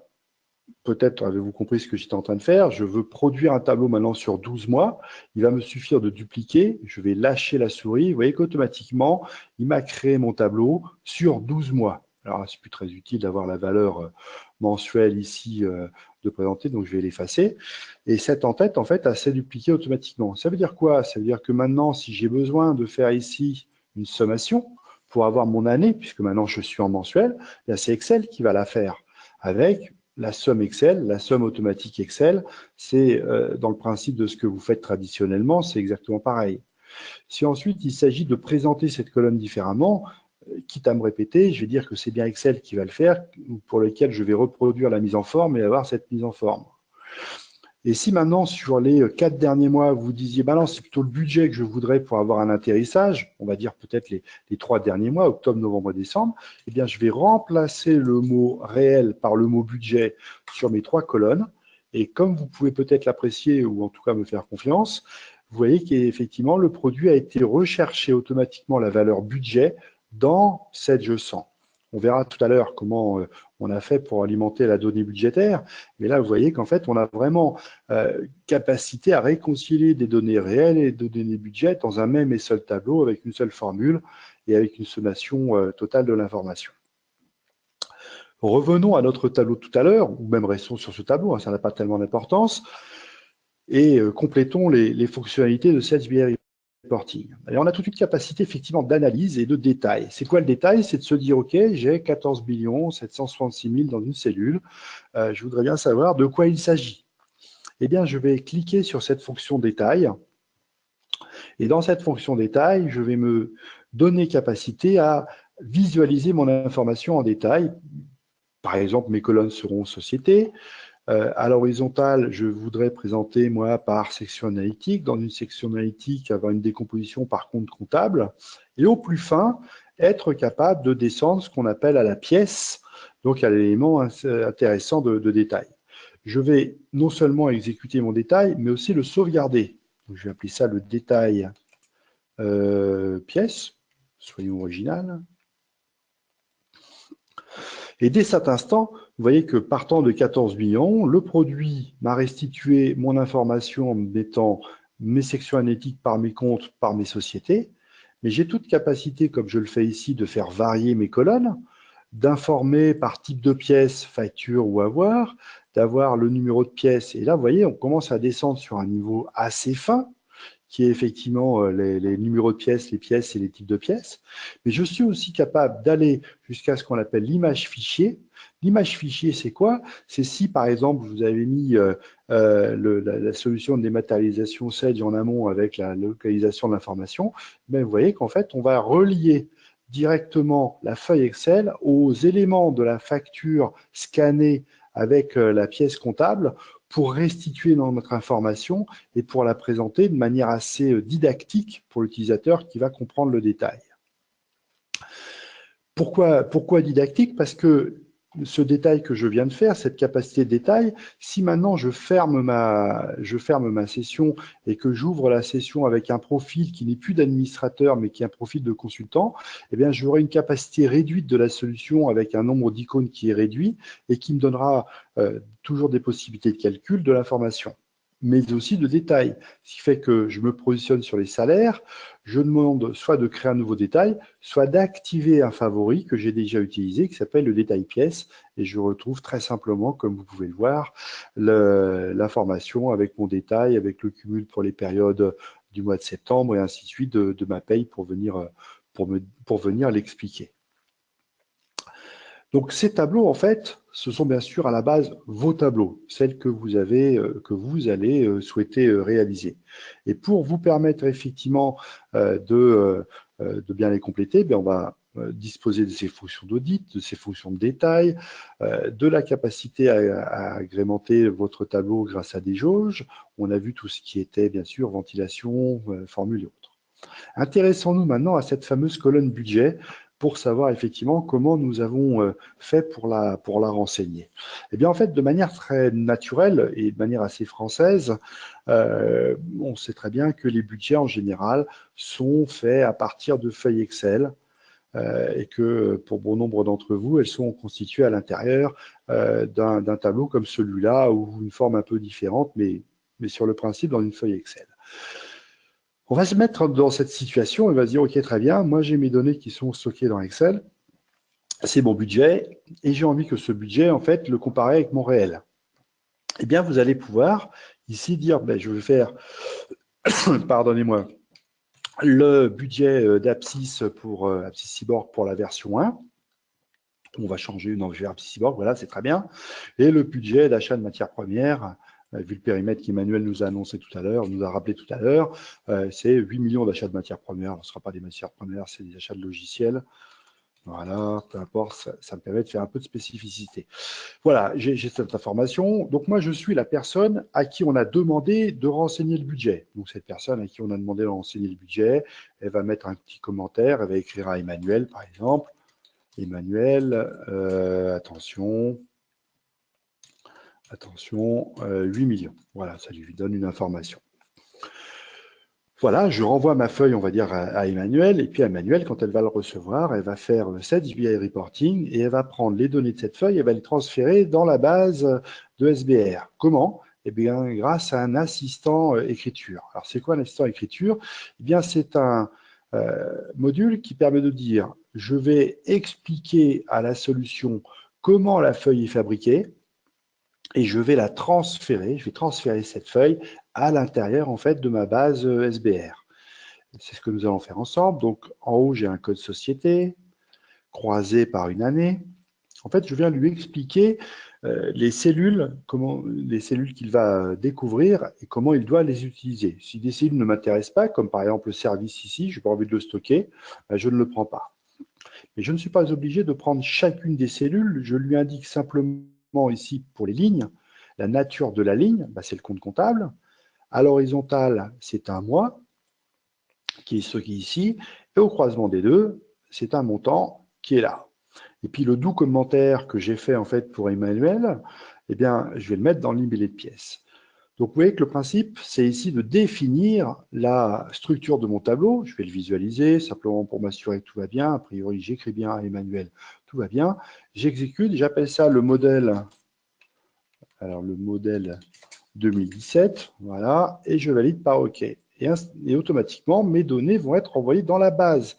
peut-être avez-vous compris ce que j'étais en train de faire. Je veux produire un tableau maintenant sur 12 mois. Il va me suffire de dupliquer. Je vais lâcher la souris. Vous voyez qu'automatiquement, il m'a créé mon tableau sur 12 mois. Alors, c'est plus très utile d'avoir la valeur mensuelle ici de présenter, donc je vais l'effacer. Et cette en-tête, en fait, s'est dupliquée automatiquement. Ça veut dire quoi? Ça veut dire que maintenant, si j'ai besoin de faire ici une sommation pour avoir mon année, puisque maintenant je suis en mensuel, c'est Excel qui va la faire avec la somme Excel, la somme automatique Excel, c'est dans le principe de ce que vous faites traditionnellement, c'est exactement pareil. Si ensuite il s'agit de présenter cette colonne différemment, quitte à me répéter, je vais dire que c'est bien Excel qui va le faire, pour lequel je vais reproduire la mise en forme et avoir cette mise en forme. Et si maintenant, sur les 4 derniers mois, vous disiez, bah non, c'est plutôt le budget que je voudrais pour avoir un atterrissage, on va dire peut-être les 3 derniers mois, octobre, novembre, décembre, eh bien, je vais remplacer le mot réel par le mot budget sur mes 3 colonnes. Et comme vous pouvez peut-être l'apprécier, ou en tout cas me faire confiance, vous voyez qu'effectivement, le produit a été recherché automatiquement la valeur budget dans cette je sens. On verra tout à l'heure comment on a fait pour alimenter la donnée budgétaire. Mais là, vous voyez qu'en fait, on a vraiment capacité à réconcilier des données réelles et des données budget dans un même et seul tableau avec une seule formule et avec une sommation totale de l'information. Revenons à notre tableau tout à l'heure, ou même restons sur ce tableau, hein, ça n'a pas tellement d'importance, et complétons les fonctionnalités de SalesBI Reporting. Et on a toute une capacité effectivement d'analyse et de détail. C'est quoi le détail? C'est de se dire, OK, j'ai 14 766 000 dans une cellule, je voudrais bien savoir de quoi il s'agit. Eh bien, je vais cliquer sur cette fonction détail. Et dans cette fonction détail, je vais me donner capacité à visualiser mon information en détail. Par exemple, mes colonnes seront société. À l'horizontale, je voudrais présenter, moi, par section analytique. Dans une section analytique, avoir une décomposition par compte comptable. Et au plus fin, être capable de descendre ce qu'on appelle à la pièce, donc à l'élément intéressant de détail. Je vais non seulement exécuter mon détail, mais aussi le sauvegarder. Donc, je vais appeler ça le détail pièce, soyons original. Et dès cet instant, vous voyez que partant de 14 millions, le produit m'a restitué mon information en mettant mes sections analytiques par mes comptes, par mes sociétés. Mais j'ai toute capacité, comme je le fais ici, de faire varier mes colonnes, d'informer par type de pièce, facture ou avoir, d'avoir le numéro de pièce. Et là, vous voyez, on commence à descendre sur un niveau assez fin, qui est effectivement les numéros de pièces, les pièces et les types de pièces. Mais je suis aussi capable d'aller jusqu'à ce qu'on appelle l'image fichier. L'image fichier, c'est quoi? C'est si, par exemple, vous avez mis la solution de dématérialisation Sage en amont avec la localisation de l'information, vous voyez qu'en fait, on va relier directement la feuille Excel aux éléments de la facture scannée avec la pièce comptable pour restituer notre information et pour la présenter de manière assez didactique pour l'utilisateur qui va comprendre le détail. Pourquoi didactique? Parce que ce détail que je viens de faire, cette capacité de détail, si maintenant je ferme ma session et que j'ouvre la session avec un profil qui n'est plus d'administrateur mais qui est un profil de consultant, eh bien j'aurai une capacité réduite de la solution avec un nombre d'icônes qui est réduit et qui me donnera toujours des possibilités de calcul de l'information, mais aussi de détails. Ce qui fait que je me positionne sur les salaires, je demande soit de créer un nouveau détail, soit d'activer un favori que j'ai déjà utilisé, qui s'appelle le détail pièce, et je retrouve très simplement, comme vous pouvez le voir, l'information avec mon détail, avec le cumul pour les périodes du mois de septembre, et ainsi de suite de ma paye pour venir l'expliquer. Donc ces tableaux, en fait, ce sont bien sûr à la base vos tableaux, celles que vous allez souhaiter réaliser. Et pour vous permettre effectivement de bien les compléter, on va disposer de ces fonctions d'audit, de ces fonctions de détail, de la capacité à agrémenter votre tableau grâce à des jauges. On a vu tout ce qui était bien sûr ventilation, formule et autres. Intéressons-nous maintenant à cette fameuse colonne budget pour savoir effectivement comment nous avons fait pour la renseigner. Eh bien, en fait, de manière très naturelle et de manière assez française, on sait très bien que les budgets, en général, sont faits à partir de feuilles Excel et que pour bon nombre d'entre vous, elles sont constituées à l'intérieur d'un tableau comme celui-là ou une forme un peu différente, mais sur le principe dans une feuille Excel. On va se mettre dans cette situation et on va se dire, OK, très bien, moi j'ai mes données qui sont stockées dans Excel, c'est mon budget, et j'ai envie que ce budget, en fait, le comparer avec mon réel. Eh bien, vous allez pouvoir ici dire, je vais faire, pardonnez-moi, le budget d'Apsys pour Apsys Cyborg pour la version 1. On va changer, non, je vais faire Apsys Cyborg, voilà, c'est très bien. Et le budget d'achat de matières premières, vu le périmètre qu'Emmanuel nous a annoncé tout à l'heure, nous a rappelé tout à l'heure, c'est 8 millions d'achats de matières premières. Ce ne sera pas des matières premières, c'est des achats de logiciels. Voilà, peu importe, ça me permet de faire un peu de spécificité. Voilà, j'ai cette information. Donc moi, je suis la personne à qui on a demandé de renseigner le budget. Donc cette personne à qui on a demandé de renseigner le budget, elle va mettre un petit commentaire, elle va écrire à Emmanuel, par exemple. Emmanuel, attention, 8 millions. Voilà, ça lui donne une information. Voilà, je renvoie ma feuille, on va dire, à Emmanuel, et puis Emmanuel, quand elle va le recevoir, elle va faire le set SBI Reporting, et elle va prendre les données de cette feuille, elle va les transférer dans la base de SBR. Comment? Eh bien, grâce à un assistant écriture. Alors, c'est quoi un assistant écriture? Eh bien, c'est un module qui permet de dire, je vais expliquer à la solution comment la feuille est fabriquée, et je vais la transférer, je vais transférer cette feuille à l'intérieur en fait de ma base SBR. C'est ce que nous allons faire ensemble. Donc en haut, j'ai un code société croisé par une année. En fait, je viens lui expliquer les cellules qu'il va découvrir et comment il doit les utiliser. Si des cellules ne m'intéressent pas, comme par exemple le service ici, je n'ai pas envie de le stocker, je ne le prends pas. Mais je ne suis pas obligé de prendre chacune des cellules, je lui indique simplement ici pour les lignes, la nature de la ligne, c'est le compte comptable. À l'horizontale, c'est un mois, qui est ce qui est ici, et au croisement des deux, c'est un montant qui est là. Et puis le doux commentaire que j'ai fait en fait pour Emmanuel, eh bien, je vais le mettre dans le libellé de pièces. Donc vous voyez que le principe, c'est ici de définir la structure de mon tableau. Je vais le visualiser simplement pour m'assurer que tout va bien. A priori, j'écris bien à Emmanuel, tout va bien. J'exécute, j'appelle ça le modèle. Alors le modèle 2017, voilà, et je valide par OK. Et automatiquement, mes données vont être envoyées dans la base.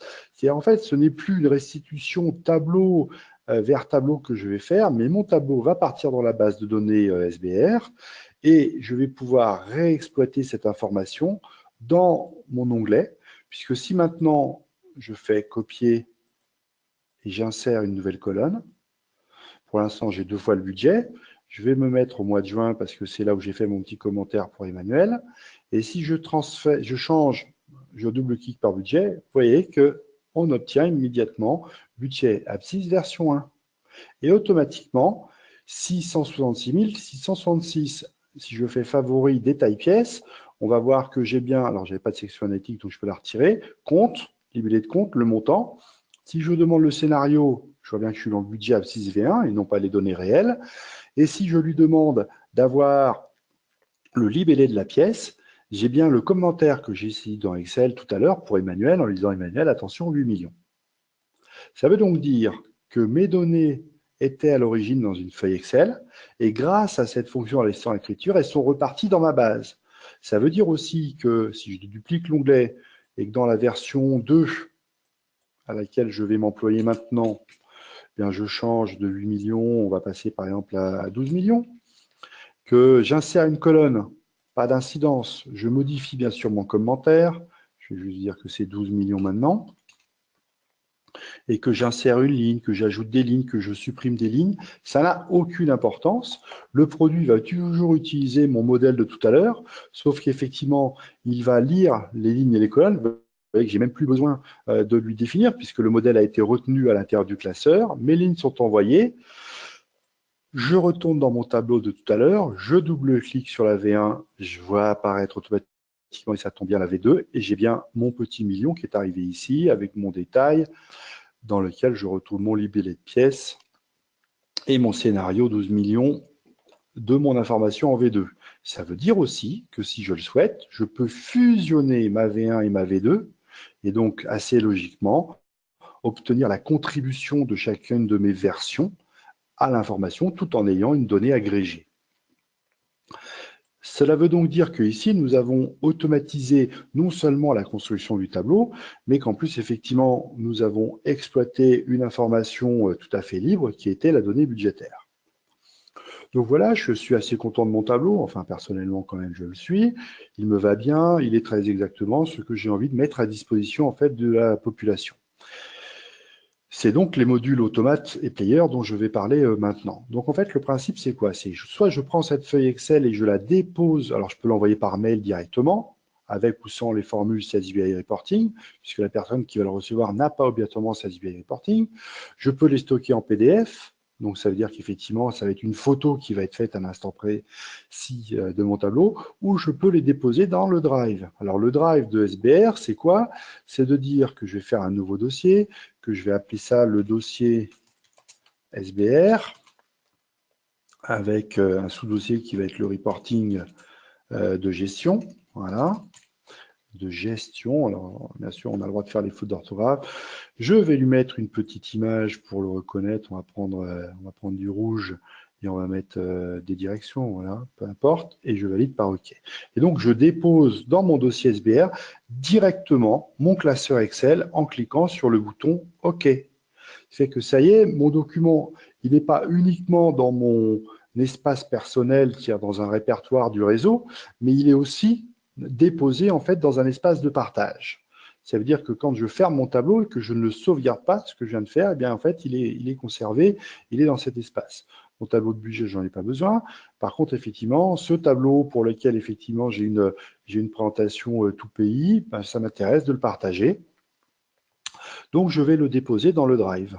En fait, ce n'est plus une restitution tableau vers tableau que je vais faire, mais mon tableau va partir dans la base de données SBR et je vais pouvoir réexploiter cette information dans mon onglet, puisque si maintenant je fais copier et j'insère une nouvelle colonne, pour l'instant j'ai 2 fois le budget, je vais me mettre au mois de juin parce que c'est là où j'ai fait mon petit commentaire pour Emmanuel. Et si je change, je double-clique par budget, vous voyez qu'on obtient immédiatement budget Apsys version 1. Et automatiquement, 666 666 si je fais favori détail pièce, on va voir que j'ai bien, alors j'avais pas de section analytique donc je peux la retirer, compte, libellé de compte, le montant. Si je demande le scénario, je vois bien que je suis dans le budget abscisse V1 et non pas les données réelles. Et si je lui demande d'avoir le libellé de la pièce, j'ai bien le commentaire que j'ai ici dans Excel tout à l'heure pour Emmanuel en lui disant Emmanuel, attention, 8 millions. Ça veut donc dire que mes données étaient à l'origine dans une feuille Excel et grâce à cette fonction assistant écriture, elles sont reparties dans ma base. Ça veut dire aussi que si je duplique l'onglet et que dans la version 2 à laquelle je vais m'employer maintenant, eh bien je change de 8 millions, on va passer par exemple à 12 millions, que j'insère une colonne, pas d'incidence, je modifie bien sûr mon commentaire, je vais juste dire que c'est 12 millions maintenant, et que j'insère une ligne, que j'ajoute des lignes, que je supprime des lignes, ça n'a aucune importance. Le produit va toujours utiliser mon modèle de tout à l'heure, sauf qu'effectivement, il va lire les lignes et les colonnes. Vous voyez que j'ai même plus besoin de lui définir, puisque le modèle a été retenu à l'intérieur du classeur. Mes lignes sont envoyées. Je retourne dans mon tableau de tout à l'heure, je double-clique sur la V1, je vois apparaître automatiquement, et ça tombe bien la V2, et j'ai bien mon petit million qui est arrivé ici, avec mon détail, dans lequel je retrouve mon libellé de pièces et mon scénario 12 millions de mon information en V2. Ça veut dire aussi que si je le souhaite, je peux fusionner ma V1 et ma V2 et donc assez logiquement obtenir la contribution de chacune de mes versions à l'information tout en ayant une donnée agrégée. Cela veut donc dire qu'ici, nous avons automatisé non seulement la construction du tableau, mais qu'en plus, effectivement, nous avons exploité une information tout à fait libre qui était la donnée budgétaire. Donc voilà, je suis assez content de mon tableau, enfin personnellement quand même je le suis, il me va bien, il est très exactement ce que j'ai envie de mettre à disposition en fait de la population. C'est donc les modules automates et player dont je vais parler maintenant. Donc en fait, le principe, c'est quoi? C'est soit je prends cette feuille Excel et je la dépose, alors je peux l'envoyer par mail directement, avec ou sans les formules SBI Reporting, puisque la personne qui va le recevoir n'a pas obligatoirement SBI Reporting. Je peux les stocker en PDF, donc ça veut dire qu'effectivement, ça va être une photo qui va être faite à l'instant précis de mon tableau, ou je peux les déposer dans le Drive. Alors le Drive de SBR, c'est quoi? C'est de dire que je vais faire un nouveau dossier, que je vais appeler ça le dossier SBR, avec un sous-dossier qui va être le reporting de gestion. Voilà, de gestion. Alors, bien sûr, on a le droit de faire les fautes d'orthographe. Je vais lui mettre une petite image pour le reconnaître. On va prendre du rouge et on va mettre des directions, voilà, peu importe, et je valide par OK. Et donc, je dépose dans mon dossier SBR directement mon classeur Excel en cliquant sur le bouton OK. Fait que ça y est, mon document, il n'est pas uniquement dans mon espace personnel, c'est-à-dire dans un répertoire du réseau, mais il est aussi déposé en fait dans un espace de partage. Ça veut dire que quand je ferme mon tableau et que je ne le sauvegarde pas, ce que je viens de faire, eh bien en fait, il est conservé, il est dans cet espace. Mon tableau de budget, j'en ai pas besoin. Par contre, effectivement, ce tableau pour lequel effectivement j'ai une présentation tout pays, ben, ça m'intéresse de le partager. Donc, je vais le déposer dans le Drive.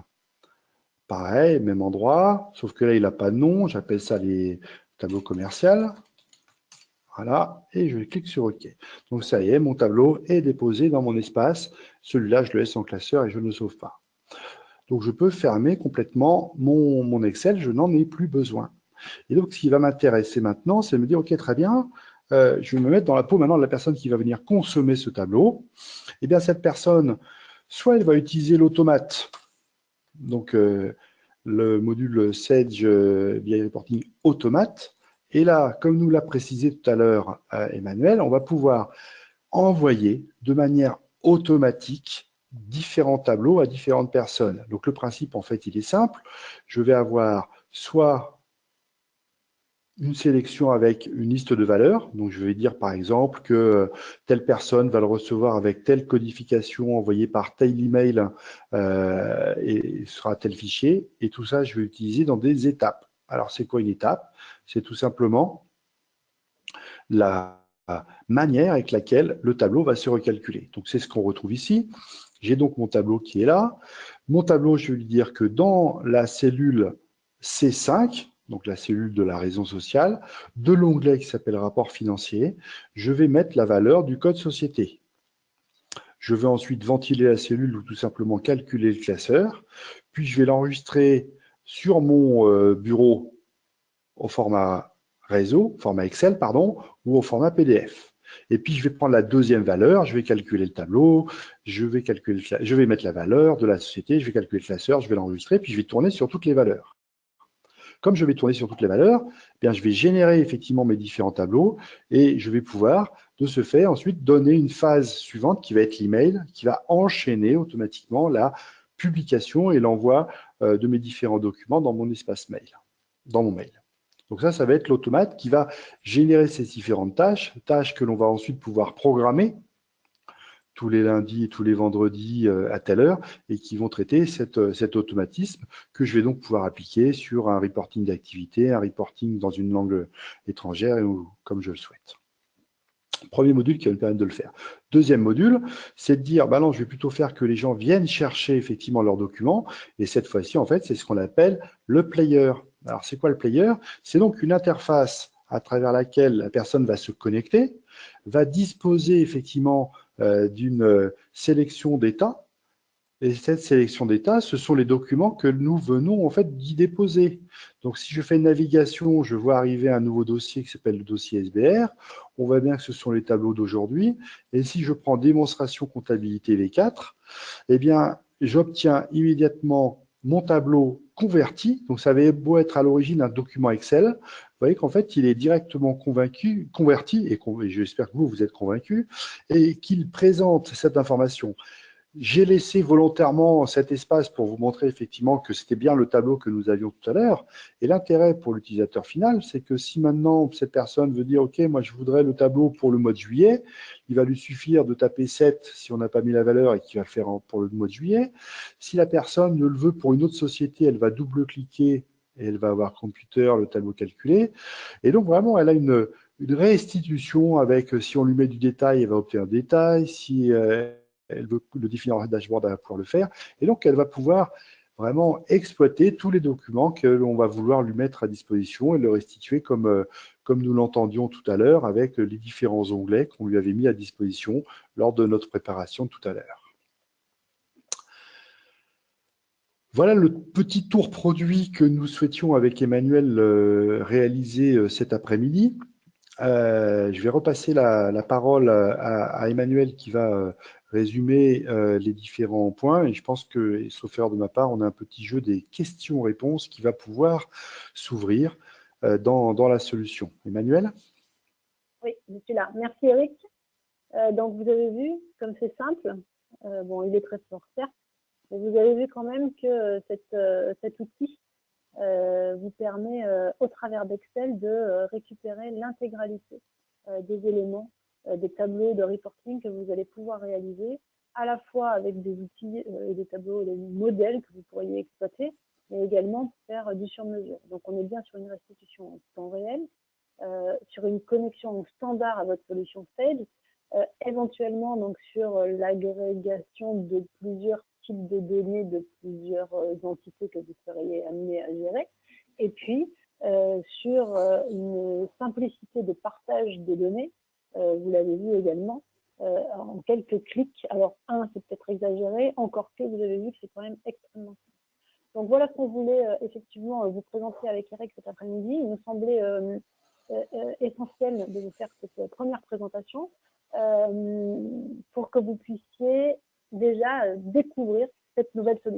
Pareil, même endroit, sauf que là, il n'a pas de nom. J'appelle ça les tableaux commerciaux. Voilà, et je clique sur OK. Donc, ça y est, mon tableau est déposé dans mon espace. Celui-là, je le laisse en classeur et je ne le sauve pas. Donc, je peux fermer complètement mon Excel. Je n'en ai plus besoin. Et donc, ce qui va m'intéresser maintenant, c'est de me dire, OK, très bien, je vais me mettre dans la peau maintenant de la personne qui va venir consommer ce tableau. Eh bien, cette personne, soit elle va utiliser l'automate, donc le module Sage BI Reporting Automate. Et là, comme nous l'a précisé tout à l'heure Emmanuel, on va pouvoir envoyer de manière automatique différents tableaux à différentes personnes. Donc le principe, en fait, il est simple. Je vais avoir soit une sélection avec une liste de valeurs. Donc, je vais dire par exemple que telle personne va le recevoir avec telle codification envoyée par tel email et sera tel fichier. Et tout ça, je vais utiliser dans des étapes. Alors, c'est quoi une étape? C'est tout simplement la manière avec laquelle le tableau va se recalculer. Donc, c'est ce qu'on retrouve ici. J'ai donc mon tableau qui est là. Mon tableau, je vais lui dire que dans la cellule C5, donc la cellule de la raison sociale, de l'onglet qui s'appelle rapport financier, je vais mettre la valeur du code société. Je vais ensuite ventiler la cellule ou tout simplement calculer le classeur, puis je vais l'enregistrer sur mon bureau au format format Excel, pardon, ou au format PDF. Et puis, je vais prendre la deuxième valeur, je vais calculer le tableau, je vais mettre la valeur de la société, je vais calculer le classeur, je vais l'enregistrer, puis je vais tourner sur toutes les valeurs. Comme je vais tourner sur toutes les valeurs, eh bien, je vais générer effectivement mes différents tableaux et je vais pouvoir, de ce fait, ensuite donner une phase suivante qui va être l'email, qui va enchaîner automatiquement la publication et l'envoi de mes différents documents dans mon espace mail, dans mon mail. Donc ça va être l'automate qui va générer ces différentes tâches que l'on va ensuite pouvoir programmer tous les lundis et tous les vendredis à telle heure et qui vont traiter cet automatisme que je vais donc pouvoir appliquer sur un reporting d'activité, un reporting dans une langue étrangère ou comme je le souhaite. Premier module qui va me permettre de le faire. Deuxième module, c'est de dire, bah non, je vais plutôt faire que les gens viennent chercher effectivement leurs documents. Et cette fois-ci, en fait, c'est ce qu'on appelle le player. Alors, c'est quoi le player? C'est donc une interface à travers laquelle la personne va se connecter, va disposer effectivement d'une sélection d'états. Et cette sélection d'états, ce sont les documents que nous venons en fait d'y déposer. Donc, si je fais une navigation, je vois arriver un nouveau dossier qui s'appelle le dossier SBR. On voit bien que ce sont les tableaux d'aujourd'hui. Et si je prends démonstration comptabilité V4, eh bien, j'obtiens immédiatement mon tableau converti. Donc, ça avait beau être à l'origine un document Excel. Vous voyez qu'en fait, il est directement converti, et j'espère que vous êtes convaincus, et qu'il présente cette information. J'ai laissé volontairement cet espace pour vous montrer effectivement que c'était bien le tableau que nous avions tout à l'heure. Et l'intérêt pour l'utilisateur final, c'est que si maintenant cette personne veut dire « Ok, moi je voudrais le tableau pour le mois de juillet », il va lui suffire de taper 7 si on n'a pas mis la valeur et qu'il va le faire pour le mois de juillet. Si la personne le veut pour une autre société, elle va double-cliquer et elle va avoir computer, le tableau calculé. Et donc vraiment, elle a une restitution avec, si on lui met du détail, elle va obtenir un détail. Si elle veut le définir en dashboard, elle va pouvoir le faire. Et donc, elle va pouvoir vraiment exploiter tous les documents que l'on va vouloir lui mettre à disposition et le restituer comme nous l'entendions tout à l'heure avec les différents onglets qu'on lui avait mis à disposition lors de notre préparation tout à l'heure. Voilà le petit tour produit que nous souhaitions avec Emmanuel réaliser cet après-midi. Je vais repasser la parole à Emmanuel qui va résumer les différents points. Et je pense que, sauf erreur de ma part, on a un petit jeu des questions-réponses qui va pouvoir s'ouvrir dans la solution. Emmanuel? Oui, je suis là. Merci Eric. Donc vous avez vu, comme c'est simple, bon, il est très fort, certes, mais vous avez vu quand même que cet outil vous permet, au travers d'Excel, de récupérer l'intégralité des éléments, des tableaux de reporting que vous allez pouvoir réaliser, à la fois avec des outils et des tableaux, des modèles que vous pourriez exploiter, mais également pour faire du sur-mesure. Donc on est bien sur une restitution en temps réel, sur une connexion standard à votre solution Sage, éventuellement donc sur l'agrégation de plusieurs types de données de plusieurs entités que vous seriez amené à gérer, et puis sur une simplicité de partage des données, vous l'avez vu également, en quelques clics. Alors c'est peut-être exagéré, encore que vous avez vu que c'est quand même extrêmement simple. Donc voilà ce qu'on voulait effectivement vous présenter avec Eric cet après-midi. Il nous semblait essentiel de vous faire cette première présentation pour que vous puissiez déjà découvrir cette nouvelle solution.